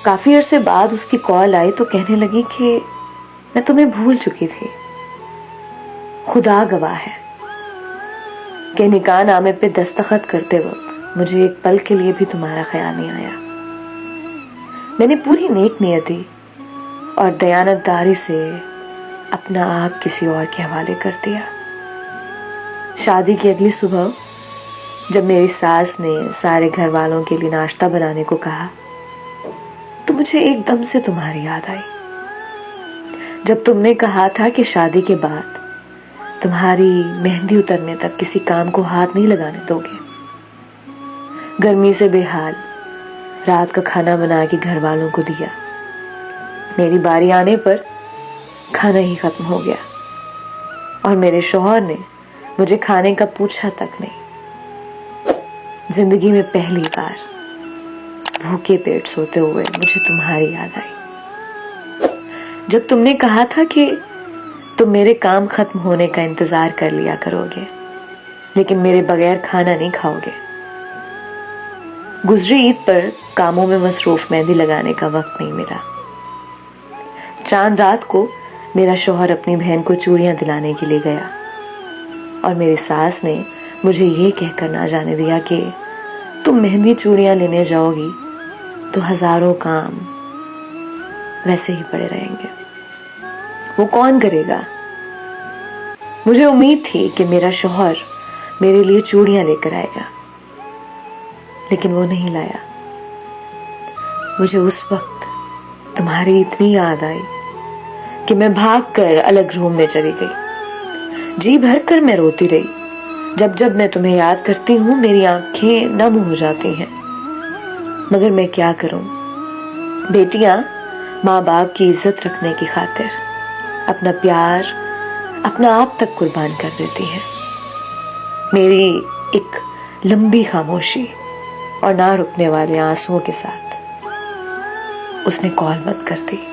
کافی عرصے بعد اس کی کال آئی تو کہنے لگی کہ میں تمہیں بھول چکی تھی، خدا گواہ ہے کہ نکاح نامے پہ دستخط کرتے وقت مجھے ایک پل کے لیے بھی تمہارا خیال نہیں آیا۔ میں نے پوری نیک نیتی اور دیانتداری سے اپنا آپ کسی اور کے حوالے کر دیا۔ شادی کی اگلی صبح جب میری ساس نے سارے گھر والوں کے لیے ناشتہ بنانے کو کہا تو مجھے ایک دم سے تمہاری یاد آئی، جب تم نے کہا تھا کہ شادی کے بعد تمہاری مہندی اترنے تک کسی کام کو ہاتھ نہیں لگانے دو گے۔ گرمی سے بے حال رات کا کھانا بنا کے گھر والوں کو دیا، میری باری آنے پر کھانا ہی ختم ہو گیا اور میرے شوہر نے مجھے کھانے کا پوچھا تک نہیں۔ زندگی میں پہلی بار بھوکے پیٹ سوتے ہوئے مجھے تمہاری یاد آئی، جب تم نے کہا تھا کہ تم میرے کام ختم ہونے کا انتظار کر لیا کرو گے لیکن میرے بغیر کھانا نہیں کھاؤ گے۔ گزری عید پر کاموں میں مصروف مہندی لگانے کا وقت نہیں ملا۔ چاند رات کو میرا شوہر اپنی بہن کو چوڑیاں دلانے کے لیے گیا اور میری ساس نے مجھے یہ کہہ کر نہ جانے دیا کہ تم مہندی چوڑیاں لینے جاؤ گی تو ہزاروں کام ویسے ہی پڑے رہیں گے، وہ کون کرے گا؟ مجھے امید تھی کہ میرا شوہر میرے لیے چوڑیاں لے کر آئے گا لیکن وہ نہیں لایا۔ مجھے اس وقت تمہاری اتنی یاد آئی کہ میں بھاگ کر الگ روم میں چلی گئی، جی بھر کر میں روتی رہی۔ جب میں تمہیں یاد کرتی ہوں میری آنکھیں نم ہو جاتی ہیں، مگر میں کیا کروں؟ بیٹیاں ماں باپ کی عزت رکھنے کی خاطر اپنا پیار اپنا آپ تک قربان کر دیتی ہیں۔ میری ایک لمبی خاموشی اور نہ رکنے والے آنسوؤں کے ساتھ اس نے کال بند کر دی۔